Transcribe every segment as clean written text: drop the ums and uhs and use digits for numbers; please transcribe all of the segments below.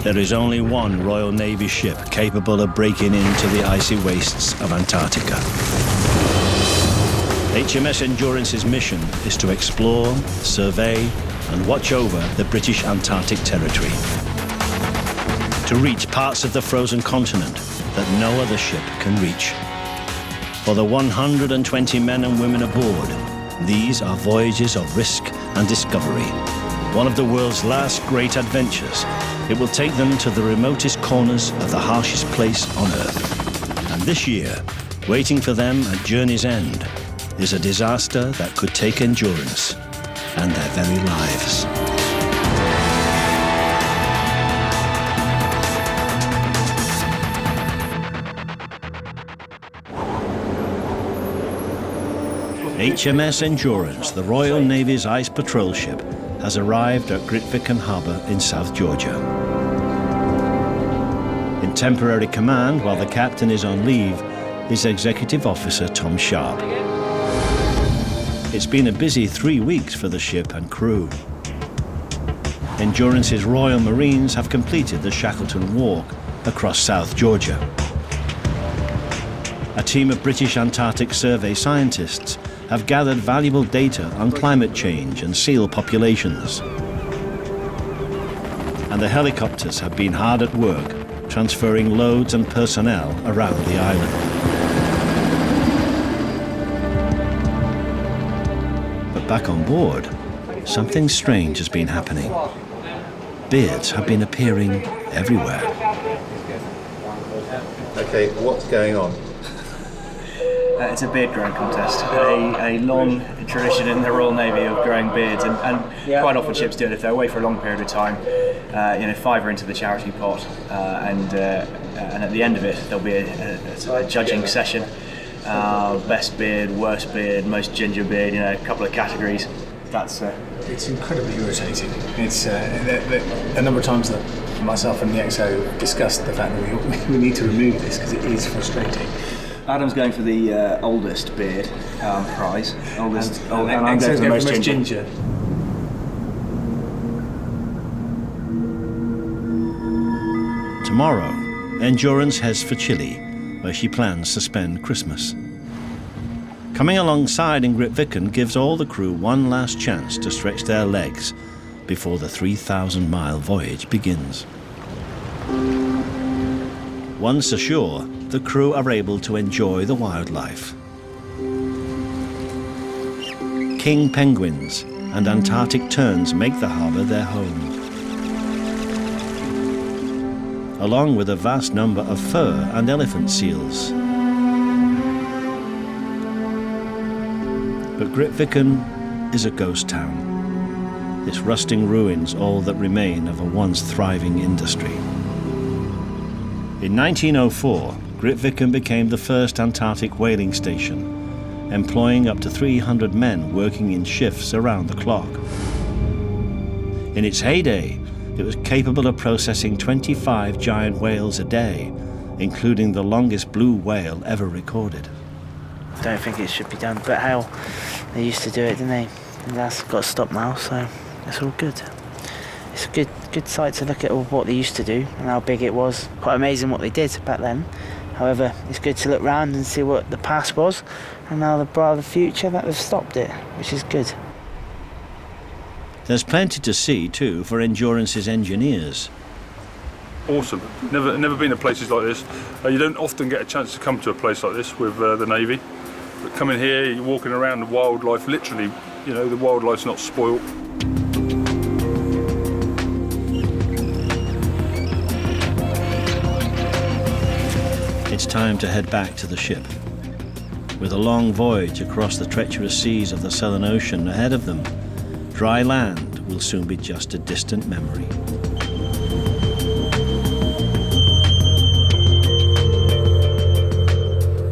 There is only one Royal Navy ship capable of breaking into the icy wastes of Antarctica. HMS Endurance's mission is to explore, survey, and watch over the British Antarctic territory. To reach parts of the frozen continent that no other ship can reach. For the 120 men and women aboard, these are voyages of risk and discovery. One of the world's last great adventures. It will take them to the remotest corners of the harshest place on Earth. And this year, waiting for them at journey's end, is a disaster that could take Endurance and their very lives. HMS Endurance, the Royal Navy's ice patrol ship, has arrived at Grytviken Harbour in South Georgia. In temporary command while the captain is on leave is Executive Officer Tom Sharp. It's been a busy 3 weeks for the ship and crew. Endurance's Royal Marines have completed the Shackleton Walk across South Georgia. A team of British Antarctic Survey scientists have gathered valuable data on climate change and seal populations. And the helicopters have been hard at work, transferring loads and personnel around the island. But back on board, something strange has been happening. Beards have been appearing everywhere. Okay, what's going on? It's a beard growing contest, a long tradition in the Royal Navy of growing beards, and quite often ships do it if they're away for a long period of time. 5 are into the charity pot, and at the end of it there'll be a judging session. Best beard, worst beard, most ginger beard, a couple of categories. It's incredibly irritating. It's a number of times that myself and the XO discussed the fact that we need to remove this because it is frustrating. Adam's going for the oldest beard prize. And I'm going going for the most ginger. Tomorrow, Endurance heads for Chile, where she plans to spend Christmas. Coming alongside in Grytviken gives all the crew one last chance to stretch their legs before the 3,000-mile voyage begins. Once ashore, the crew are able to enjoy the wildlife. King penguins and Antarctic terns make the harbour their home, along with a vast number of fur and elephant seals. But Grytviken is a ghost town. Its rusting ruins all that remain of a once thriving industry. In 1904, Grytviken became the first Antarctic whaling station, employing up to 300 men working in shifts around the clock. In its heyday, it was capable of processing 25 giant whales a day, including the longest blue whale ever recorded. I don't think it should be done, but hell, they used to do it, didn't they? And that's got to stop now, so it's all good. It's a good sight to look at what they used to do and how big it was. Quite amazing what they did back then. However, it's good to look round and see what the past was, and now the future that they've stopped it, which is good. There's plenty to see too for Endurance's engineers. Awesome. Never been to places like this. You don't often get a chance to come to a place like this with the Navy. But coming here, you're walking around the wildlife, literally, the wildlife's not spoilt. It's time to head back to the ship. With a long voyage across the treacherous seas of the Southern Ocean ahead of them, dry land will soon be just a distant memory.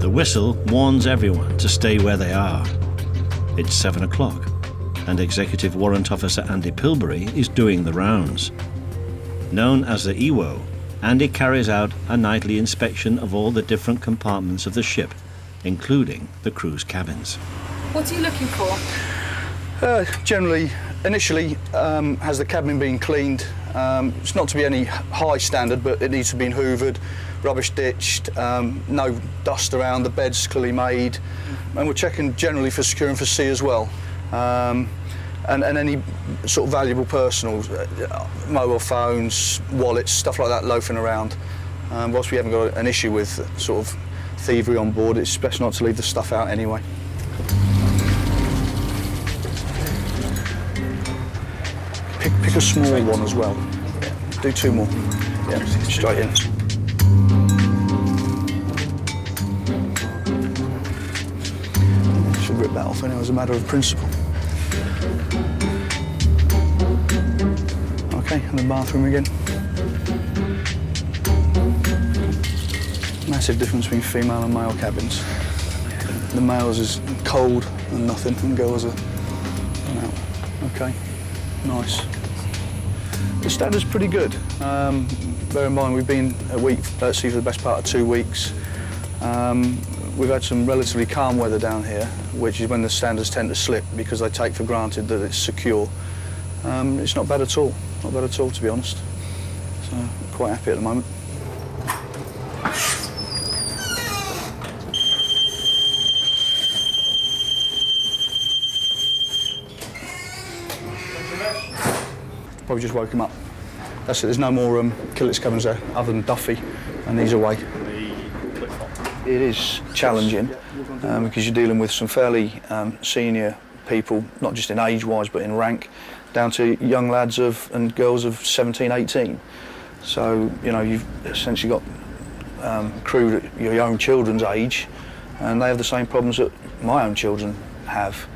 The whistle warns everyone to stay where they are. It's 7 o'clock, and Executive Warrant Officer Andy Pilbury is doing the rounds. Known as the EWO, Andy carries out a nightly inspection of all the different compartments of the ship, including the crew's cabins. What are you looking for? Generally, initially, has the cabin been cleaned It's not to be any high standard, but it needs to be hoovered, rubbish ditched, no dust around, the bed's clearly made, and we're checking generally for securing for sea as well. And any sort of valuable personals, mobile phones, wallets, stuff like that loafing around. Whilst we haven't got an issue with sort of thievery on board, it's best not to leave the stuff out anyway. Pick a small one as well. Do 2 more. Yeah, straight in. Should rip that off anyway as a matter of principle. Okay, and the bathroom again. Massive difference between female and male cabins. The males is cold and nothing, and girls are out. Okay, nice. The standard's pretty good. Bear in mind we've been at sea for the best part of 2 weeks. We've had some relatively calm weather down here, which is when the standards tend to slip because they take for granted that it's secure. It's not bad at all. Not bad at all, to be honest. So I'm quite happy at the moment. Probably just woke him up. That's it, there's no more Killets cabins there, other than Duffy, and he's away. It is challenging because you're dealing with some fairly senior people, not just in age-wise, but in rank, down to young lads and girls of 17, 18. So, you know, you've essentially got crew at your own children's age, and they have the same problems that my own children have.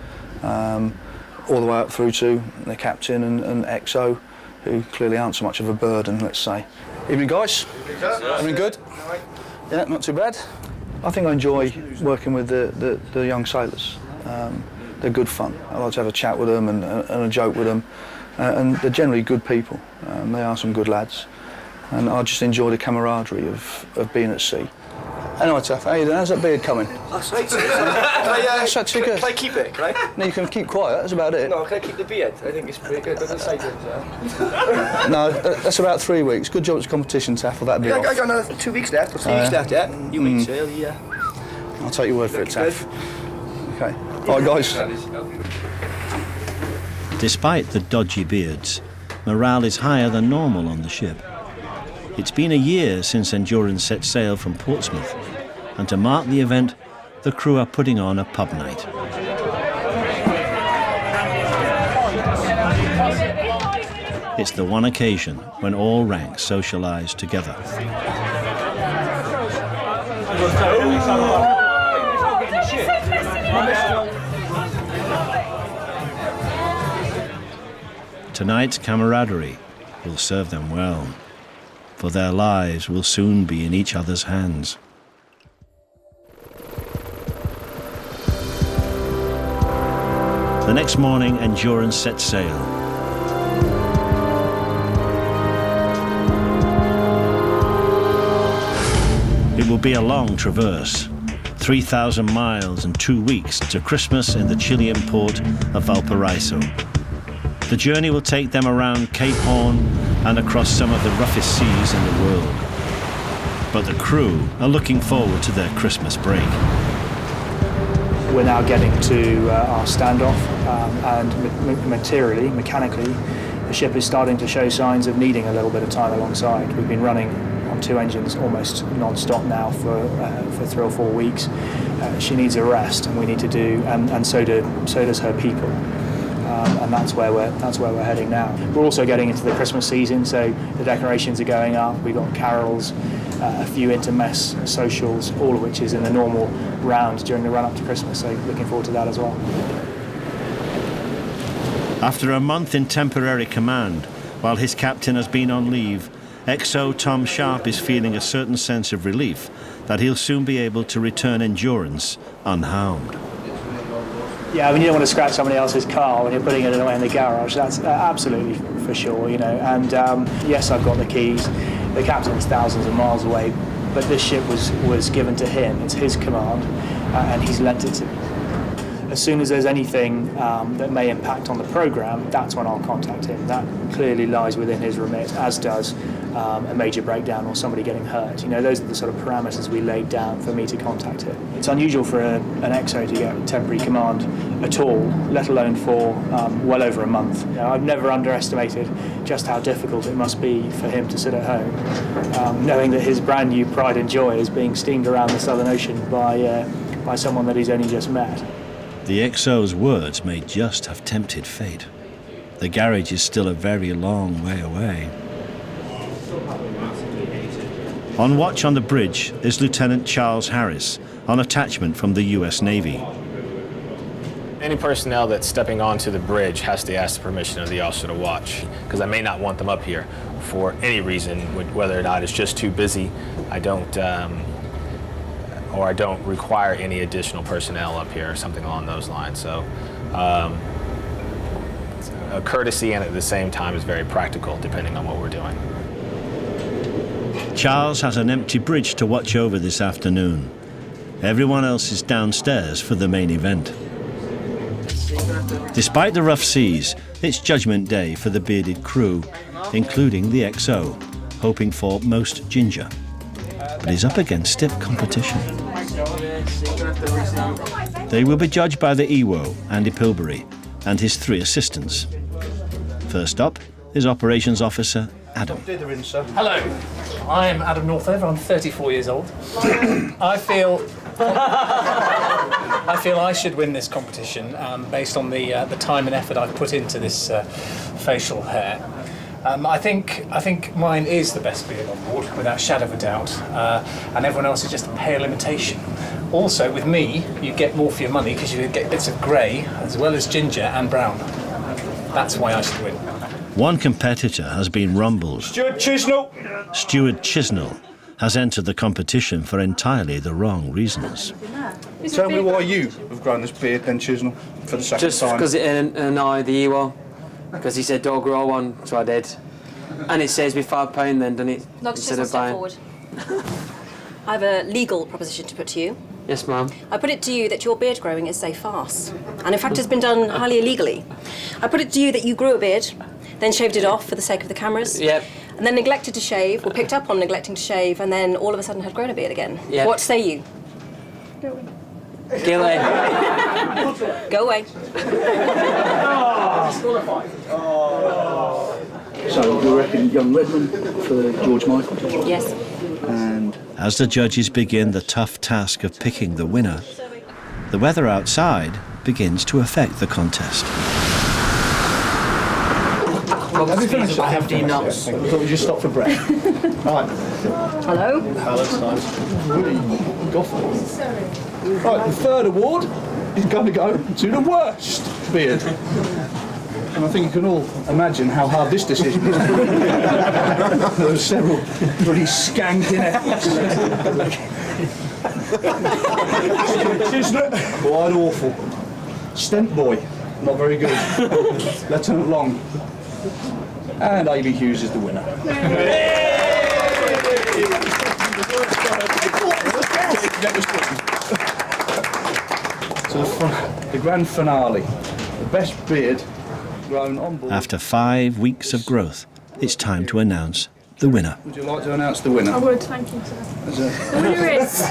All the way up through to the captain and XO, who clearly aren't so much of a burden, let's say. Evening, guys. Everything good? Yeah, not too bad. I think I enjoy working with the young sailors. They're good fun. I like to have a chat with them and a joke with them, and they're generally good people. They are some good lads, and I just enjoy the camaraderie of being at sea. Anyway, Taff, how you doing? How's that beard coming? That's right. That's that too good. Can I keep it, can I? No, you can keep quiet, that's about it. No, can I keep the beard? I think it's pretty good. Doesn't say good, No, that's about 3 weeks. Good job it's competition, Taff, or that'd be I off. got another 2 weeks left, or 3 weeks left, yeah? You weeks, yeah. I'll take your word for it, Taff. Okay. All right, guys. Despite the dodgy beards, morale is higher than normal on the ship. It's been a year since Endurance set sail from Portsmouth, and to mark the event, the crew are putting on a pub night. It's the one occasion when all ranks socialise together. Tonight's camaraderie will serve them well, for their lives will soon be in each other's hands. The next morning, Endurance set sail. It will be a long traverse, 3,000 miles and 2 weeks to Christmas in the Chilean port of Valparaiso. The journey will take them around Cape Horn and across some of the roughest seas in the world. But the crew are looking forward to their Christmas break. We're now getting to our standoff, and materially, mechanically, the ship is starting to show signs of needing a little bit of time alongside. We've been running on 2 engines almost non-stop now for 3 or 4 weeks. She needs a rest, and we need to do, and so does her people. And that's where we're heading now. We're also getting into the Christmas season, so the decorations are going up. We've got carols, a few intermess socials, all of which is in the normal round during the run-up to Christmas, so looking forward to that as well. After a month in temporary command, while his captain has been on leave, XO Tom Sharp is feeling a certain sense of relief that he'll soon be able to return Endurance unharmed. Yeah, I mean, you don't want to scratch somebody else's car when you're putting it away in the garage. That's absolutely for sure, you know. And yes, I've got the keys. The captain's thousands of miles away, but this ship was given to him. It's his command, and he's lent it to me. as soon as there's anything that may impact on the programme, that's when I'll contact him. That clearly lies within his remit, as does a major breakdown or somebody getting hurt. You know, those are the sort of parameters we laid down for me to contact him. It's unusual for an XO to get temporary command at all, let alone for well over a month. You know, I've never underestimated just how difficult it must be for him to sit at home, knowing that his brand new pride and joy is being steamed around the Southern Ocean by someone that he's only just met. The XO's words may just have tempted fate. The garage is still a very long way away. On watch on the bridge is Lieutenant Charles Harris, on attachment from the US Navy. Any personnel that's stepping onto the bridge has to ask the permission of the officer to watch, because I may not want them up here for any reason, whether or not it's just too busy. I don't require any additional personnel up here or something along those lines. So a courtesy, and at the same time is very practical depending on what we're doing. Charles has an empty bridge to watch over this afternoon. Everyone else is downstairs for the main event. Despite the rough seas, it's Judgment Day for the bearded crew, including the XO, hoping for most ginger. But he's up against stiff competition. They will be judged by the EWO, Andy Pilbury, and his 3 assistants. First up is Operations Officer Adam. Hello, I'm Adam Northover. I'm 34 years old. I feel I should win this competition based on the time and effort I've put into this facial hair. I think mine is the best beard on board, without a shadow of a doubt, and everyone else is just a pale imitation. Also, with me, you get more for your money because you get bits of grey as well as ginger and brown. That's why I should win. One competitor has been rumbled. Stuart Chisnell! Stuart Chisnell has entered the competition for entirely the wrong reasons. Tell me why you have grown this beard then, Chisnell, for the second time. Just because it annoyed the EWO. Because he said don't grow one, so I did. And it saves me £5 then, doesn't it? Dr. Chisnell, step forward. I have a legal proposition to put to you. Yes, ma'am. I put it to you that your beard growing is a farce, and in fact has been done highly illegally. I put it to you that you grew a beard, then shaved it off for the sake of the cameras. Yep. And then neglected to shave, or picked up on neglecting to shave, and then all of a sudden had grown a beard again. Yep. What say you? Get away. Go away. So we reckon young Redmond for George Michael? Yes. And as the judges begin the tough task of picking the winner, the weather outside begins to affect the contest. have you finished? I have 15 nuts. I thought we just stopped for breath. Right. Hello. Go for it. Right, the third award is going to go to the worst beard. And I think you can all imagine how hard this decision is. There were several pretty skanking efforts. Quite awful. Stent boy, not very good. Lieutenant Long. And Ailey Hughes is the winner. So the grand finale, the best beard grown on board. After 5 weeks of growth, it's time to announce the winner. Would you like to announce the winner? I would, thank you, sir. The winner is...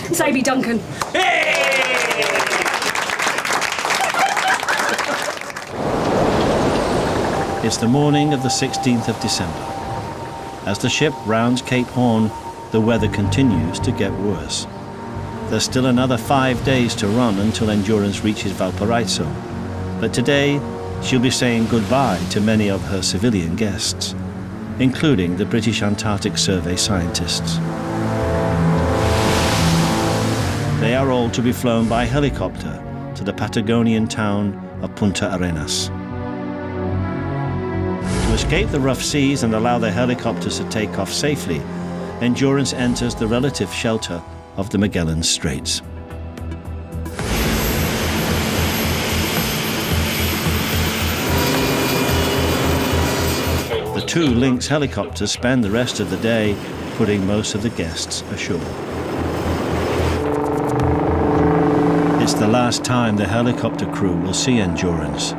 It's A.B. Duncan. It's the morning of the 16th of December. As the ship rounds Cape Horn, the weather continues to get worse. There's still another 5 days to run until Endurance reaches Valparaiso. But today, she'll be saying goodbye to many of her civilian guests, including the British Antarctic Survey scientists. They are all to be flown by helicopter to the Patagonian town of Punta Arenas. To escape the rough seas and allow their helicopters to take off safely, Endurance enters the relative shelter of the Magellan Straits. The 2 Lynx helicopters spend the rest of the day putting most of the guests ashore. it's the last time the helicopter crew will see Endurance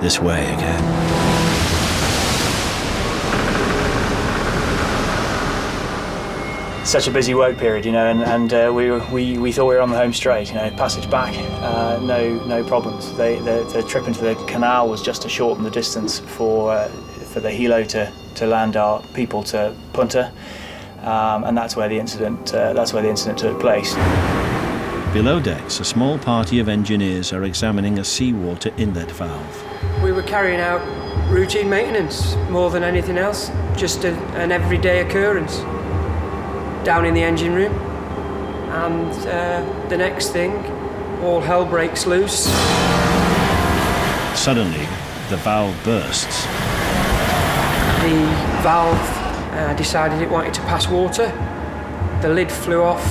this way again. Such a busy work period, you know, and we thought we were on the home straight. You know, passage back, no problems. The trip into the canal was just to shorten the distance for the helo to land our people to Punta, and that's where the incident took place. Below decks, a small party of engineers are examining a seawater inlet valve. We were carrying out routine maintenance more than anything else, just an everyday occurrence down in the engine room. And the next thing, all hell breaks loose. Suddenly, the valve bursts. The valve decided it wanted to pass water. The lid flew off.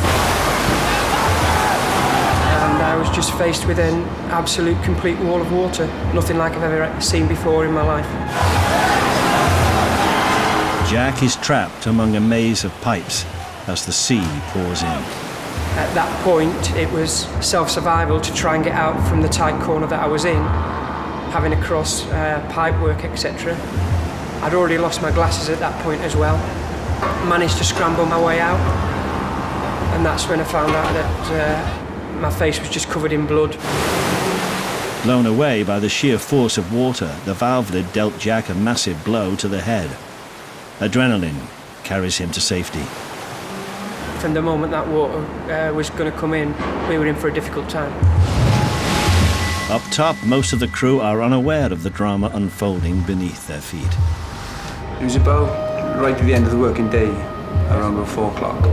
And I was just faced with an absolute complete wall of water. Nothing like I've ever seen before in my life. Jack is trapped among a maze of pipes as the sea pours in. At that point, it was self-survival to try and get out from the tight corner that I was in, having to cross pipework, etc. I'd already lost my glasses at that point as well. Managed to scramble my way out, and that's when I found out that my face was just covered in blood. Blown away by the sheer force of water, the valve lid dealt Jack a massive blow to the head. Adrenaline carries him to safety. From the moment that water was going to come in, we were in for a difficult time. Up top, most of the crew are unaware of the drama unfolding beneath their feet. It was about right at the end of the working day, around about 4 o'clock,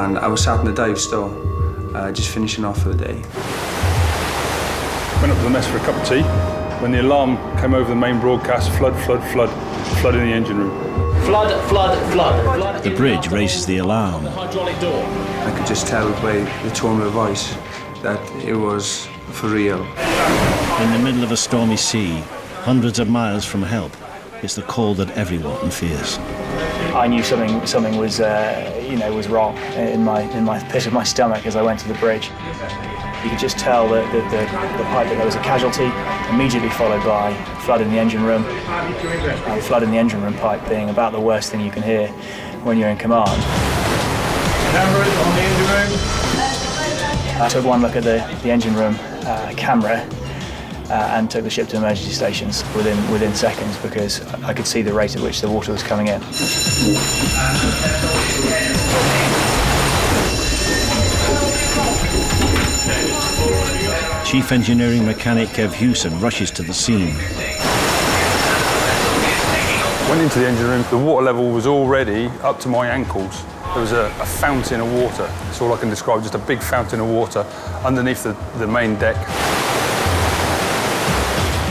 and I was sat in the dive store, just finishing off for the day. Went up to the mess for a cup of tea when the alarm came over the main broadcast: flood, flood, flood, flood in the engine room. Flood, flood, flood. The bridge raises the alarm. Hydraulic door. I could just tell by the tone of her voice that it was for real. In the middle of a stormy sea, hundreds of miles from help, it's the call that everyone fears. I knew something was was wrong in my pit of my stomach as I went to the bridge. You could just tell that the pipe that there was a casualty, immediately followed by flood in the engine room. And flood in the engine room pipe being about the worst thing you can hear when you're in command. Cameras on the engine room. I took one look at the engine room camera and took the ship to emergency stations within seconds, because I could see the rate at which the water was coming in. Chief Engineering Mechanic Kev Hewson rushes to the scene. Went into the engine room, the water level was already up to my ankles. There was a fountain of water. That's all I can describe, just a big fountain of water underneath the main deck.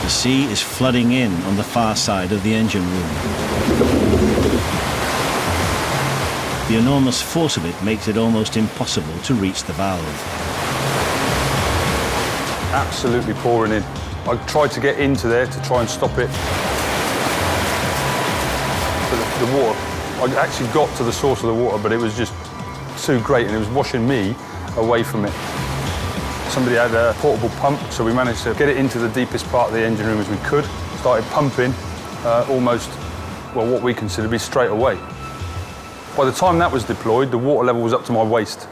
The sea is flooding in on the far side of the engine room. The enormous force of it makes it almost impossible to reach the valve. Absolutely pouring in. I tried to get into there to try and stop it. But the water, I actually got to the source of the water, but it was just too great and it was washing me away from it. Somebody had a portable pump, so we managed to get it into the deepest part of the engine room as we could. Started pumping almost, well, what we consider to be straight away. By the time that was deployed, the water level was up to my waist.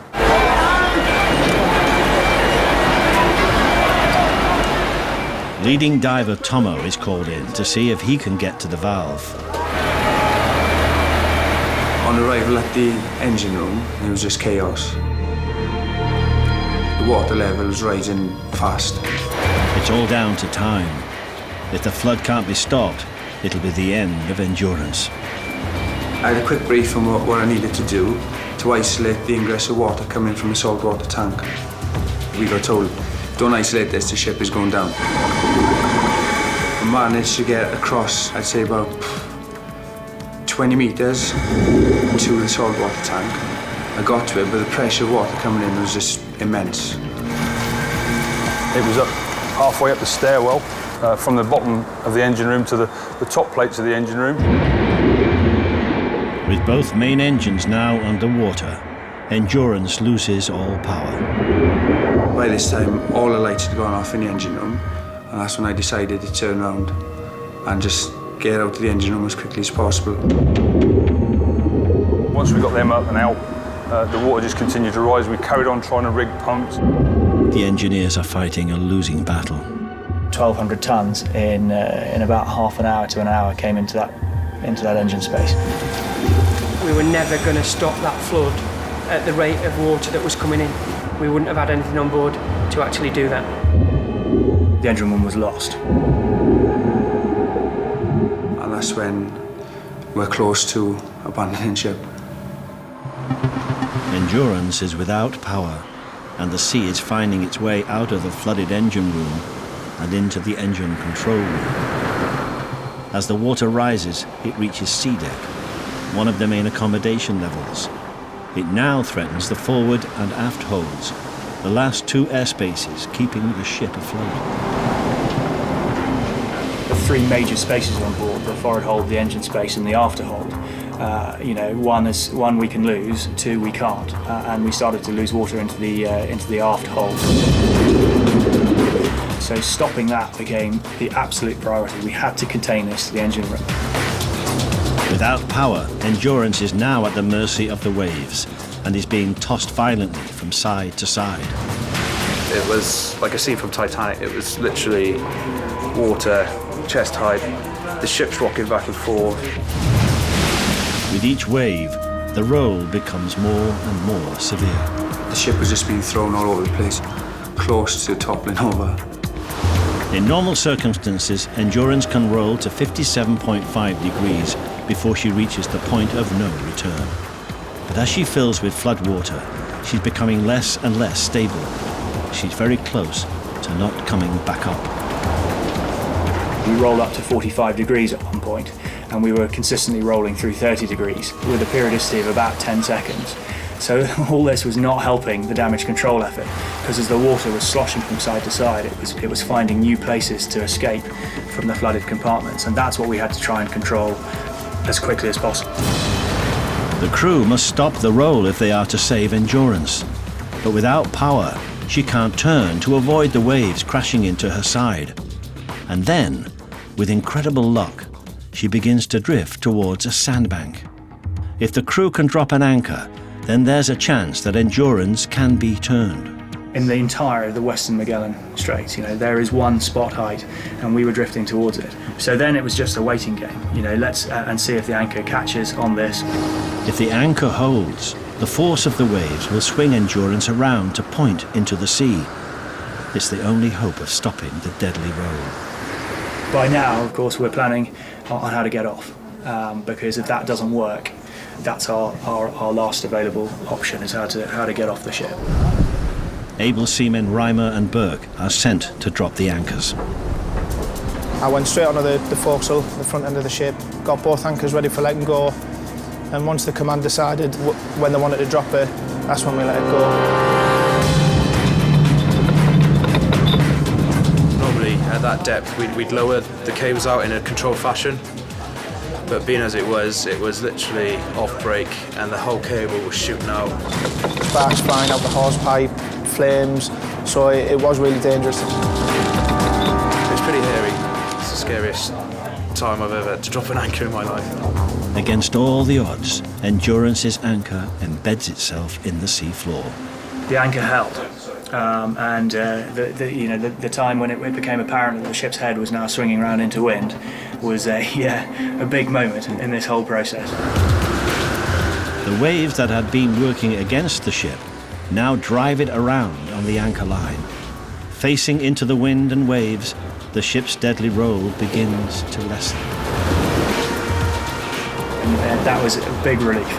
Leading diver Tomo is called in to see if he can get to the valve. On arrival at the engine room, it was just chaos. The water level was rising fast. It's all down to time. If the flood can't be stopped, it'll be the end of Endurance. I had a quick brief on what I needed to do to isolate the ingress of water coming from the saltwater tank. We got told, don't isolate this, the ship is going down. I managed to get across, I'd say about 20 metres to the saltwater tank. I got to it, but the pressure of water coming in was just immense. It was up halfway up the stairwell, from the bottom of the engine room to the top plates of the engine room. With both main engines now underwater, Endurance loses all power. By this time, all the lights had gone off in the engine room, and that's when I decided to turn around and just get out of the engine room as quickly as possible. Once we got them up and out, the water just continued to rise. We carried on trying to rig pumps. The engineers are fighting a losing battle. 1,200 tons in about half an hour to an hour came into that engine space. We were never going to stop that flood at the rate of water that was coming in. We wouldn't have had anything on board to actually do that. The engine room was lost. And that's when we're close to abandoning ship. Endurance is without power, and the sea is finding its way out of the flooded engine room and into the engine control room. As the water rises, it reaches sea deck, one of the main accommodation levels. It now threatens the forward and aft holds, the last two airspaces keeping the ship afloat. The three major spaces on board, the forward hold, the engine space and the after hold, one we can lose, two we can't, and we started to lose water into the aft hold. So stopping that became the absolute priority. We had to contain this to the engine room. Without power, Endurance is now at the mercy of the waves and is being tossed violently from side to side. It was like a scene from Titanic. It was literally water, chest high, the ship's rocking back and forth. With each wave, the roll becomes more and more severe. The ship was just being thrown all over the place, close to toppling over. In normal circumstances, Endurance can roll to 57.5 degrees before she reaches the point of no return. But as she fills with flood water, she's becoming less and less stable. She's very close to not coming back up. We rolled up to 45 degrees at one point, and we were consistently rolling through 30 degrees with a periodicity of about 10 seconds. So all this was not helping the damage control effort, because as the water was sloshing from side to side, it was finding new places to escape from the flooded compartments, and that's what we had to try and control as quickly as possible. The crew must stop the roll if they are to save Endurance. But without power, she can't turn to avoid the waves crashing into her side. And then, with incredible luck, she begins to drift towards a sandbank. If the crew can drop an anchor, then there's a chance that Endurance can be turned. In the entire of the Western Magellan Straits, there is one spot height, and we were drifting towards it. So then it was just a waiting game. Let's and see if the anchor catches on this. If the anchor holds, the force of the waves will swing Endurance around to point into the sea. It's the only hope of stopping the deadly roll. By now, of course, we're planning on how to get off, because if that doesn't work, that's our last available option, is how to get off the ship. Able seamen Reimer and Burke are sent to drop the anchors. I went straight onto the forecastle, the front end of the ship, got both anchors ready for letting go, and once the command decided when they wanted to drop it, that's when we let it go. Normally at that depth we'd lower the cables out in a controlled fashion, but being as it was literally off break and the whole cable was shooting out. Sparks flying out the hose pipe, flames, so it was really dangerous. It was pretty hairy. It's the scariest time I've ever had to drop an anchor in my life. Against all the odds, Endurance's anchor embeds itself in the sea floor. The anchor held, and the time when it became apparent that the ship's head was now swinging around into wind was a big moment in this whole process. The waves that had been working against the ship now drive it around on the anchor line. Facing into the wind and waves, the ship's deadly roll begins to lessen. And that was a big relief.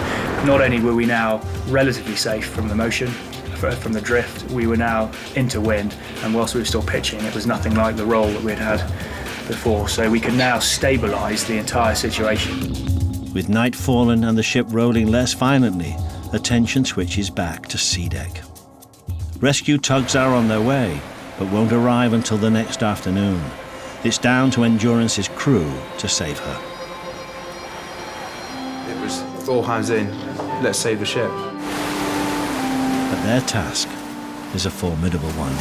Not only were we now relatively safe from the motion, from the drift, we were now into wind, and whilst we were still pitching, it was nothing like the roll that we'd had before, so we could now stabilise the entire situation. With night fallen and the ship rolling less violently, attention switches back to sea deck. Rescue tugs are on their way, but won't arrive until the next afternoon. It's down to Endurance's crew to save her. It was all hands in, let's save the ship. But their task is a formidable one.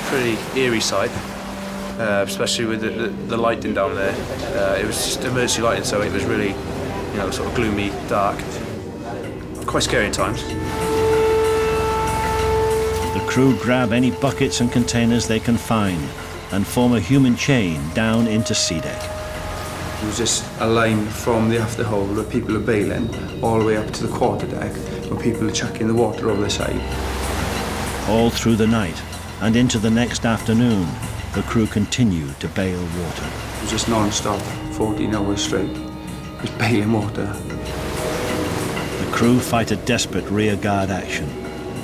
Pretty eerie sight, especially with the lighting down there. It was just emergency lighting, so it was really, sort of gloomy, dark. Quite scary at times. The crew grab any buckets and containers they can find and form a human chain down into sea deck. It was just a line from the after hold where people are bailing all the way up to the quarter deck where people are chucking the water over the side. All through the night and into the next afternoon, the crew continued to bail water. It was just non-stop, 14 hours straight, just bailing water. The crew fight a desperate rearguard action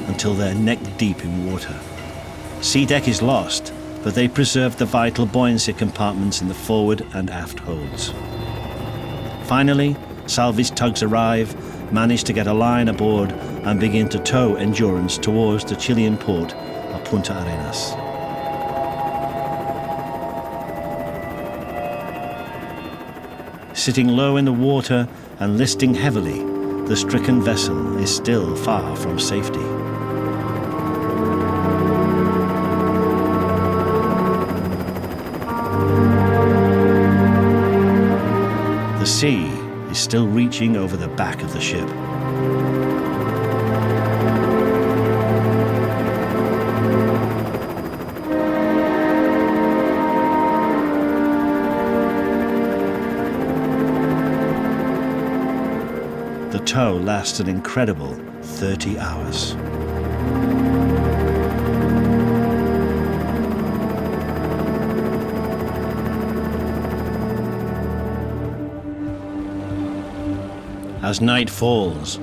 until they're neck deep in water. Sea deck is lost, but they preserve the vital buoyancy compartments in the forward and aft holds. Finally, salvage tugs arrive, manage to get a line aboard and begin to tow Endurance towards the Chilean port of Punta Arenas. Sitting low in the water and listing heavily, the stricken vessel is still far from safety. The sea is still reaching over the back of the ship. The tow lasts an incredible 30 hours. As night falls,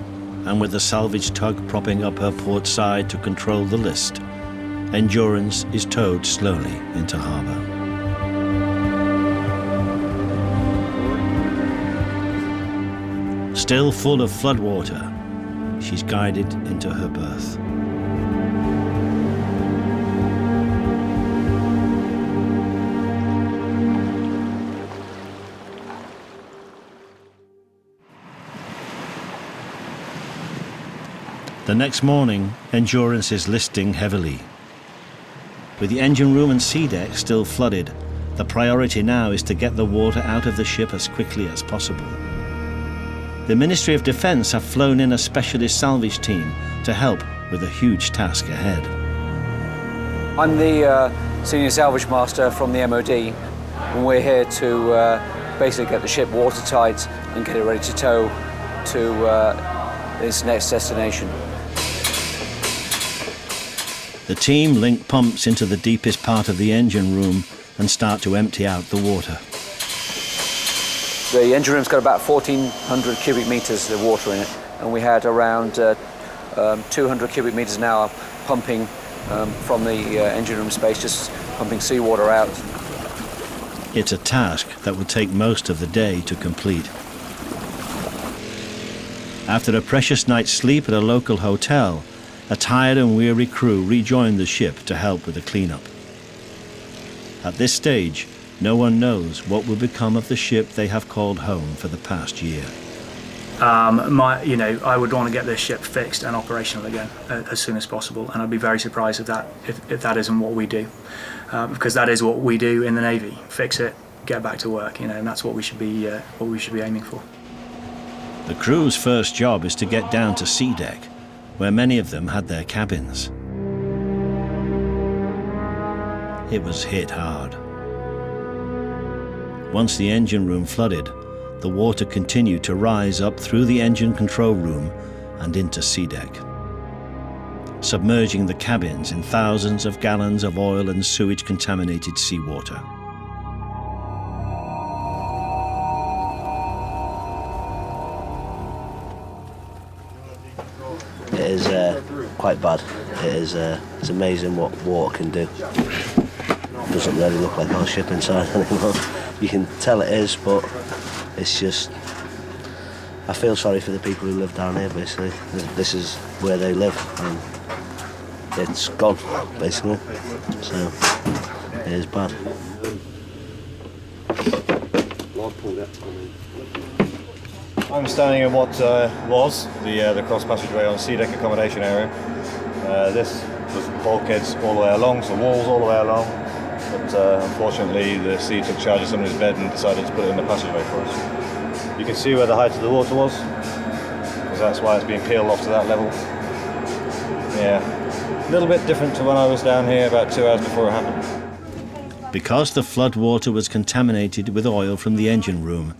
and with the salvage tug propping up her port side to control the list, Endurance is towed slowly into harbour. Still full of floodwater, she's guided into her berth. The next morning, Endurance is listing heavily. With the engine room and sea deck still flooded, the priority now is to get the water out of the ship as quickly as possible. The Ministry of Defence have flown in a specialist salvage team to help with the huge task ahead. I'm the Senior Salvage Master from the MOD, and we're here to basically get the ship watertight and get it ready to tow to its next destination. The team link pumps into the deepest part of the engine room and start to empty out the water. The engine room's got about 1,400 cubic metres of water in it, and we had around 200 cubic metres an hour pumping from the engine room space, just pumping seawater out. It's a task that will take most of the day to complete. After a precious night's sleep at a local hotel, a tired and weary crew rejoin the ship to help with the cleanup. At this stage, no one knows what will become of the ship they have called home for the past year. I would want to get this ship fixed and operational again as soon as possible, and I'd be very surprised if that isn't what we do, because that is what we do in the Navy: fix it, get back to work. And that's what we should be aiming for. The crew's first job is to get down to sea deck, where many of them had their cabins. It was hit hard. Once the engine room flooded, the water continued to rise up through the engine control room and into sea deck, submerging the cabins in thousands of gallons of oil and sewage-contaminated seawater. It is quite bad. It's amazing what water can do. It doesn't really look like our ship inside anymore. You can tell it is, but it's just... I feel sorry for the people who live down here, basically. This is where they live, and it's gone, basically. So, it is bad. I'm standing in what was the cross passageway on sea deck accommodation area. This There's bulkheads all the way along, so walls all the way along. But unfortunately, the sea took charge of somebody's bed and decided to put it in the passageway for us. You can see where the height of the water was, because that's why it's being peeled off to that level. Yeah, a little bit different to when I was down here about 2 hours before it happened. Because the flood water was contaminated with oil from the engine room,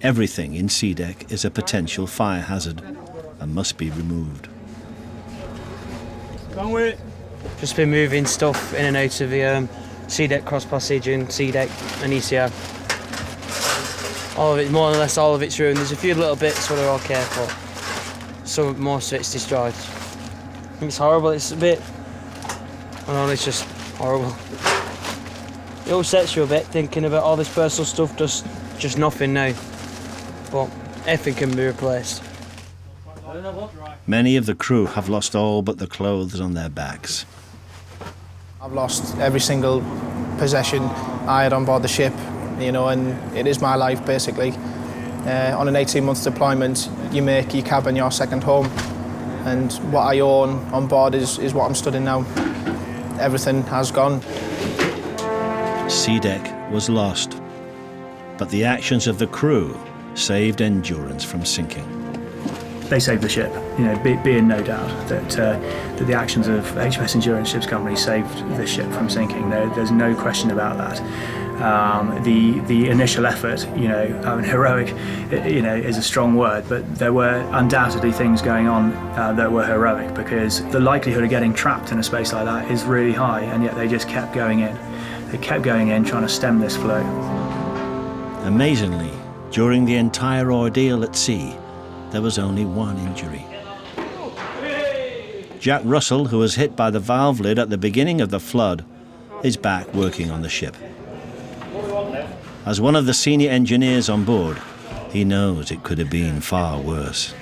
everything in SeaDek is a potential fire hazard and must be removed. Just been moving stuff in and out of the SeaDek cross passage and SeaDek and ECO. All of it, more or less all of it's ruined. There's a few little bits where they're all careful. Most of it's destroyed. I think it's horrible. It's a bit, I know, it's just horrible. It upsets you a bit thinking about all this personal stuff, just nothing now. But everything can be replaced. Many of the crew have lost all but the clothes on their backs. I've lost every single possession I had on board the ship, you know, and it is my life basically. On an 18-month deployment, you make your cabin your second home, and what I own on board is what I'm stood in now. Everything has gone. SeaDek was lost, but the actions of the crew saved Endurance from sinking. They saved the ship, you know, be in no doubt that the actions of HMS Endurance Ships Company saved the ship from sinking. There's no question about that. The initial effort, you know, I mean, heroic, you know, is a strong word, but there were undoubtedly things going on that were heroic, because the likelihood of getting trapped in a space like that is really high, and yet they just kept going in. They kept going in, trying to stem this flow. Amazingly, during the entire ordeal at sea, there was only one injury. Jack Russell, who was hit by the valve lid at the beginning of the flood, is back working on the ship. As one of the senior engineers on board, he knows it could have been far worse.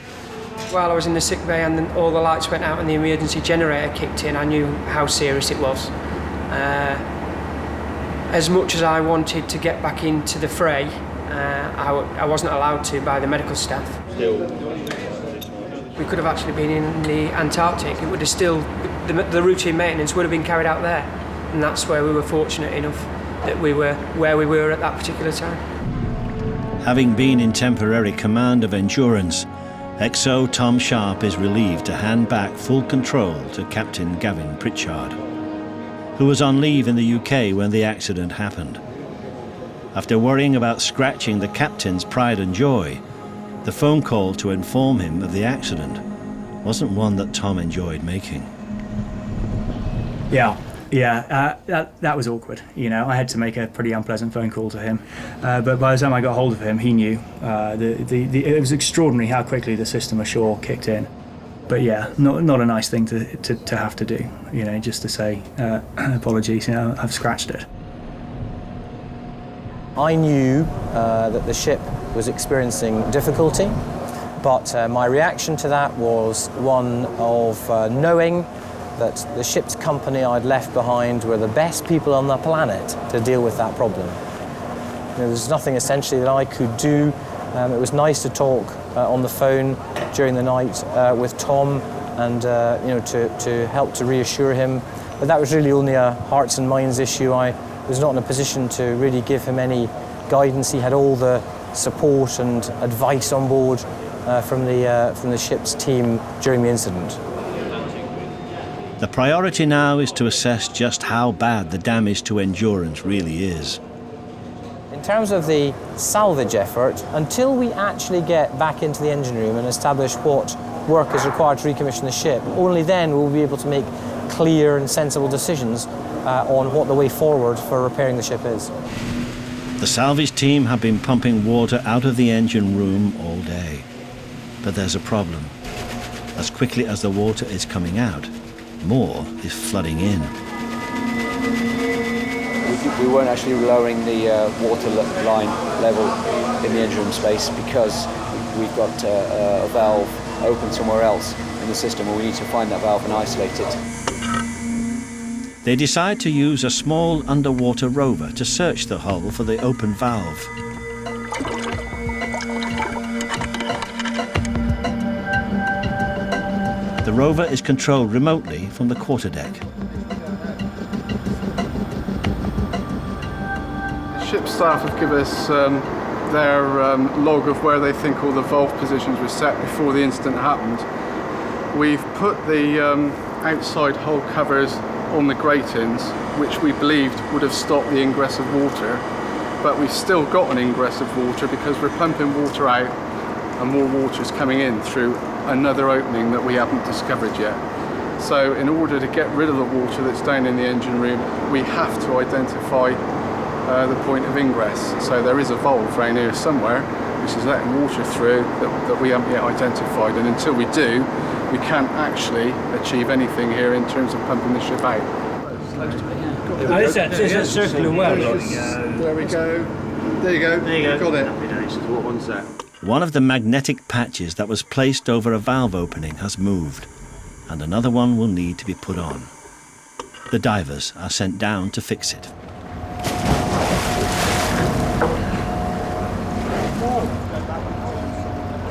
While I was in the sick bay and then all the lights went out and the emergency generator kicked in, I knew how serious it was. As much as I wanted to get back into the fray, I wasn't allowed to by the medical staff. We could have actually been in the Antarctic. It would have still, the routine maintenance would have been carried out there. And that's where we were fortunate enough that we were where we were at that particular time. Having been in temporary command of Endurance, XO Tom Sharp is relieved to hand back full control to Captain Gavin Pritchard, who was on leave in the UK when the accident happened. After worrying about scratching the captain's pride and joy, the phone call to inform him of the accident wasn't one that Tom enjoyed making. Yeah, that was awkward. You know, I had to make a pretty unpleasant phone call to him. But by the time I got hold of him, he knew. It was extraordinary how quickly the system ashore kicked in. But yeah, not a nice thing to have to do. You know, just to say apologies. You know, I've scratched it. I knew that the ship was experiencing difficulty, but my reaction to that was one of knowing that the ship's company I'd left behind were the best people on the planet to deal with that problem. There was nothing essentially that I could do. It was nice to talk on the phone during the night with Tom and you know, to help to reassure him. But that was really only a hearts and minds issue. I was not in a position to really give him any guidance. He had all the support and advice on board from the ship's team during the incident. The priority now is to assess just how bad the damage to Endurance really is. In terms of the salvage effort, until we actually get back into the engine room and establish what work is required to recommission the ship, only then will we be able to make clear and sensible decisions on what the way forward for repairing the ship is. The salvage team have been pumping water out of the engine room all day. But there's a problem. As quickly as the water is coming out, more is flooding in. We weren't actually lowering the water line level in the engine room space because we've got a valve open somewhere else in the system, and we need to find that valve and isolate it. They decide to use a small underwater rover to search the hull for the open valve. The rover is controlled remotely from the quarterdeck. staff have given us their log of where they think all the valve positions were set before the incident happened. We've put the outside hull covers on the gratings, which we believed would have stopped the ingress of water, but we've still got an ingress of water because we're pumping water out and more water is coming in through another opening that we haven't discovered yet. So in order to get rid of the water that's down in the engine room, we have to identify the point of ingress. So there is a valve around here somewhere which is letting water through that we haven't yet identified, and until we do, we can't actually achieve anything here in terms of pumping the ship out. It's a circular well. There we go. There you go. There you go. Got it. Happy days. What one's that? One of the magnetic patches that was placed over a valve opening has moved, and another one will need to be put on. The divers are sent down to fix it.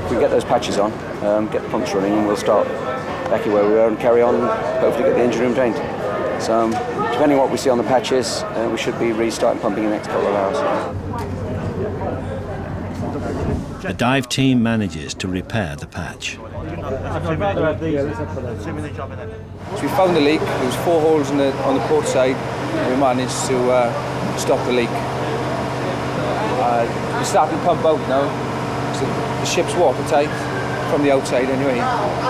If we get those patches on, get the pumps running, and we'll start back where we were and carry on, hopefully get the engine room drained. So depending on what we see on the patches, we should be restarting pumping in the next couple of hours. The dive team manages to repair the patch. So we found the leak. There was 4 holes on the port side, and we managed to stop the leak. We're starting to pump out now. So the ship's watertight from the outside anyway. The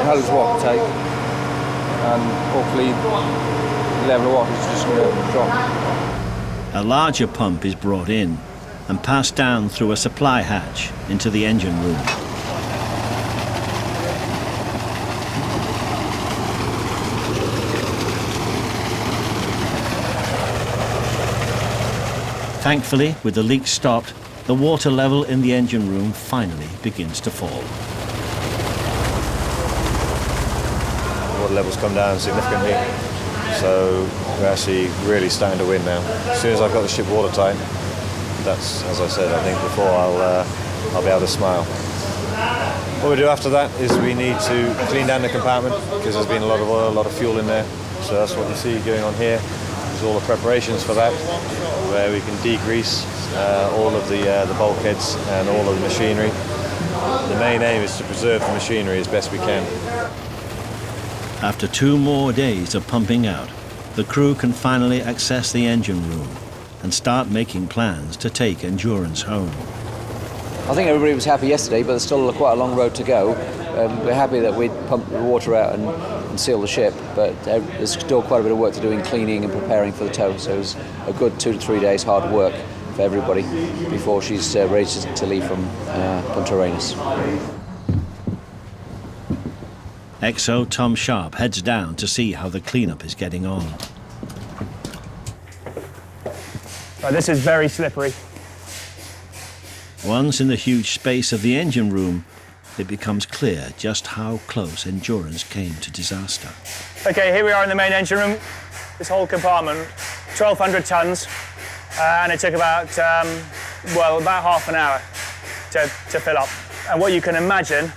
hull's watertight, and hopefully the level of water is just going to drop. A larger pump is brought in and passed down through a supply hatch into the engine room. Thankfully, with the leak stopped, the water level in the engine room finally begins to fall. Water levels come down significantly, so we're actually really starting to win now. As soon as I've got the ship watertight, that's, as I said, I think before, I'll be able to smile. What we do after that is we need to clean down the compartment because there's been a lot of oil, a lot of fuel in there. So that's what you see going on here. There's all the preparations for that, where we can degrease all of the bulkheads and all of the machinery. The main aim is to preserve the machinery as best we can. After 2 more days of pumping out, the crew can finally access the engine room and start making plans to take Endurance home. I think everybody was happy yesterday, but there's still quite a long road to go. We're happy that we'd pumped the water out and seal the ship, but there's still quite a bit of work to do in cleaning and preparing for the tow, so it was a good 2 to 3 days hard work for everybody before she's ready to leave from Punta Arenas. XO Tom Sharp heads down to see how the cleanup is getting on. Right, this is very slippery. Once in the huge space of the engine room, it becomes clear just how close Endurance came to disaster. Okay, here we are in the main engine room. This whole compartment, 1,200 tons, and it took about half an hour to fill up. And what you can imagine,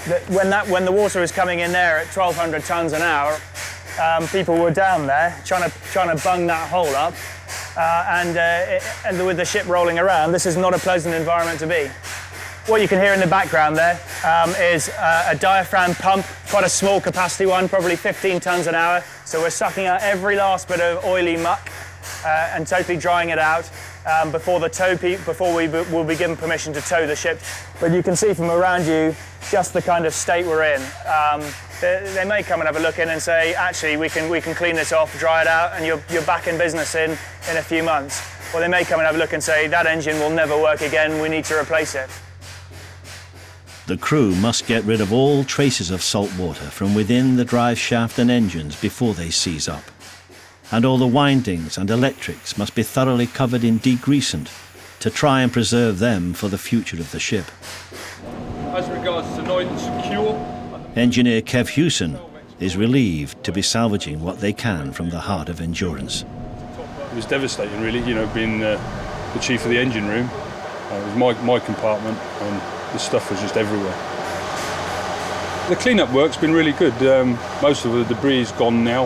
that when the water was coming in there at 1,200 tons an hour, people were down there trying to bung that hole up, and with the ship rolling around, this is not a pleasant environment to be. What you can hear in the background there is a diaphragm pump, quite a small capacity one, probably 15 tons an hour. So we're sucking out every last bit of oily muck and totally drying it out before we will be given permission to tow the ship. But you can see from around you just the kind of state we're in. They may come and have a look in and say, actually, we can clean this off, dry it out, and you're back in business in a few months. Or they may come and have a look and say, that engine will never work again, we need to replace it. The crew must get rid of all traces of salt water from within the drive shaft and engines before they seize up. And all the windings and electrics must be thoroughly covered in degreasant to try and preserve them for the future of the ship. As regards to night and secure, Engineer Kev Hewson is relieved to be salvaging what they can from the heart of Endurance. it was devastating, really. You know, being the chief of the engine room, it was my compartment, and the stuff was just everywhere. The clean-up work's been really good. Most of the debris is gone now.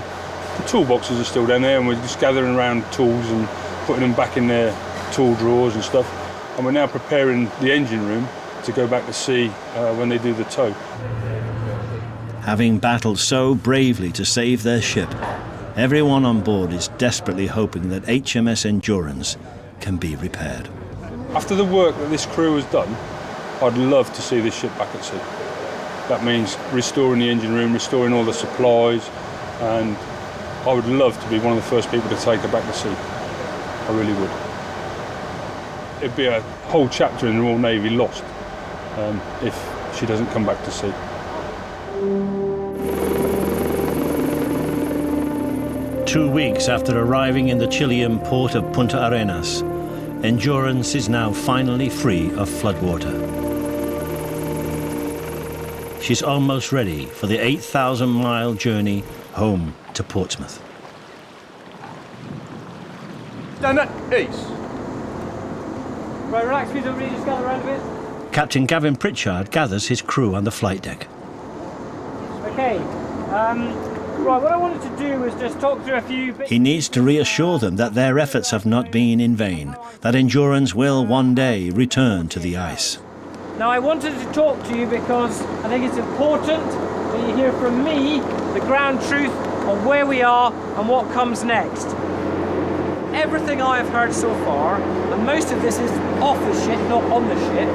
The toolboxes are still down there, and we're just gathering around tools and putting them back in their tool drawers and stuff. And we're now preparing the engine room to go back to sea when they do the tow. Having battled so bravely to save their ship, everyone on board is desperately hoping that HMS Endurance can be repaired. After the work that this crew has done, I'd love to see this ship back at sea. That means restoring the engine room, restoring all the supplies, and I would love to be one of the first people to take her back to sea. I really would. It'd be a whole chapter in the Royal Navy lost if she doesn't come back to sea. 2 weeks after arriving in the Chilean port of Punta Arenas, Endurance is now finally free of floodwater. She's almost ready for the 8,000-mile journey home to Portsmouth. Stand at ease. Right, relax, please, everybody, just gather around a bit. Captain Gavin Pritchard gathers his crew on the flight deck. Okay, right, what I wanted to do was just talk through a few bits. He needs to reassure them that their efforts have not been in vain, that Endurance will one day return to the ice. Now, I wanted to talk to you because I think it's important that you hear from me the ground truth on where we are and what comes next. Everything I have heard so far, and most of this is off the ship, not on the ship,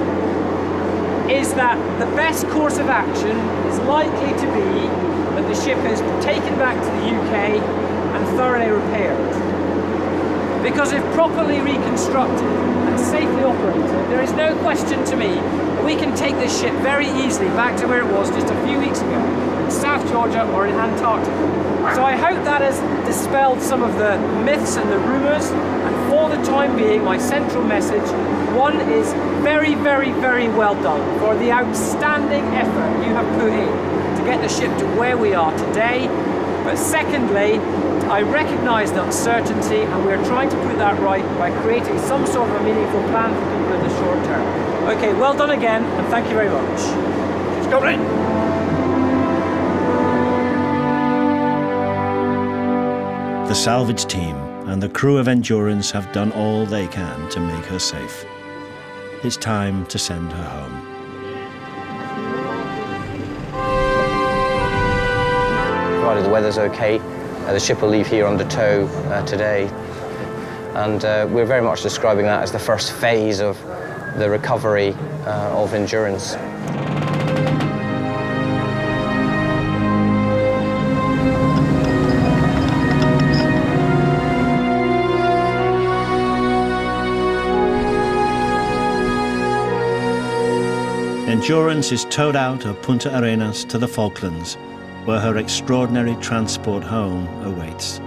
is that the best course of action is likely to be that the ship is taken back to the UK and thoroughly repaired. Because if properly reconstructed and safely operated, there is no question to me that we can take this ship very easily back to where it was just a few weeks ago, in South Georgia or in Antarctica. So I hope that has dispelled some of the myths and the rumours, and for the time being, my central message, one is very, very, very well done for the outstanding effort you have put in to get the ship to where we are today. But secondly, I recognise the uncertainty, and we're trying to put that right by creating some sort of a meaningful plan for people in the short term. Okay, well done again, and thank you very much. Let's go, Lee. The salvage team and the crew of Endurance have done all they can to make her safe. It's time to send her home. Provided the weather's okay, the ship will leave here under tow today. And we're very much describing that as the first phase of the recovery of Endurance. Endurance is towed out of Punta Arenas to the Falklands, where her extraordinary transport home awaits.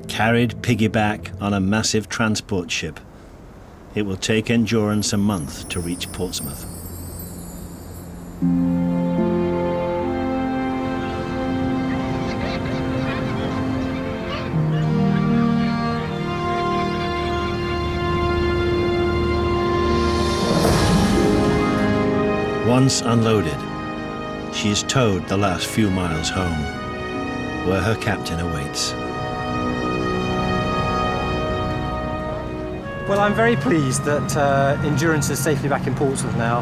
Carried piggyback on a massive transport ship, it will take Endurance a month to reach Portsmouth. Once unloaded, she is towed the last few miles home, where her captain awaits. Well, I'm very pleased that Endurance is safely back in Portsmouth now,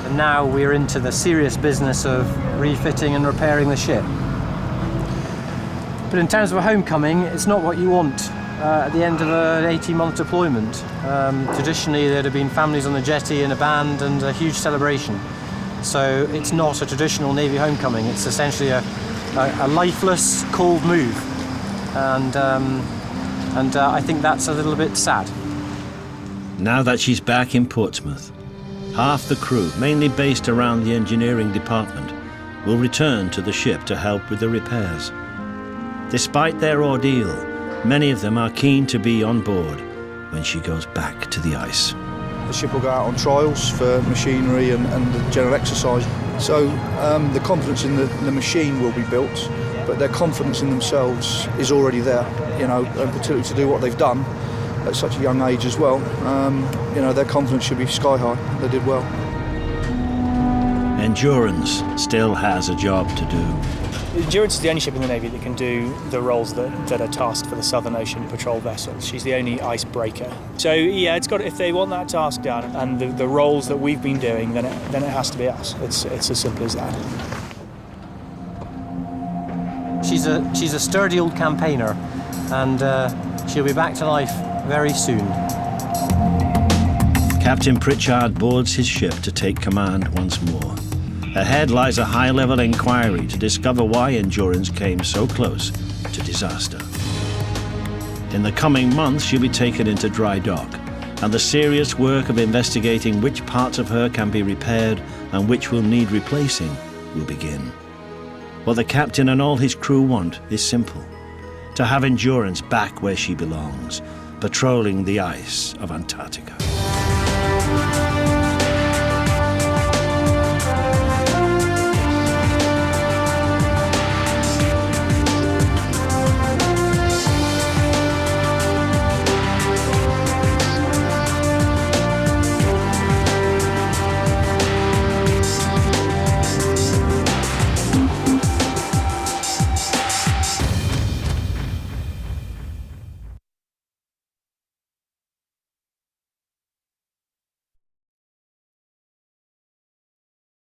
and now we're into the serious business of refitting and repairing the ship. But in terms of a homecoming, it's not what you want at the end of an 18-month deployment. Traditionally, there'd have been families on the jetty and a band and a huge celebration. So it's not a traditional Navy homecoming. It's essentially a lifeless, cold move. And And I think that's a little bit sad. Now that she's back in Portsmouth, half the crew, mainly based around the engineering department, will return to the ship to help with the repairs. Despite their ordeal, many of them are keen to be on board when she goes back to the ice. The ship will go out on trials for machinery and the general exercise. So the confidence in the machine will be built, but their confidence in themselves is already there, you know, and particularly to do what they've done at such a young age as well. You know, their confidence should be sky high. They did well. Endurance still has a job to do. Endurance is the only ship in the Navy that can do the roles that are tasked for the Southern Ocean patrol vessels. She's the only icebreaker. So yeah, it's got, if they want that task done and the roles that we've been doing, then it has to be us. It's as simple as that. She's a sturdy old campaigner, and she'll be back to life very soon. Captain Pritchard boards his ship to take command once more. Ahead lies a high-level inquiry to discover why Endurance came so close to disaster. In the coming months, she'll be taken into dry dock, and the serious work of investigating which parts of her can be repaired and which will need replacing will begin. What the captain and all his crew want is simple: to have Endurance back where she belongs, patrolling the ice of Antarctica.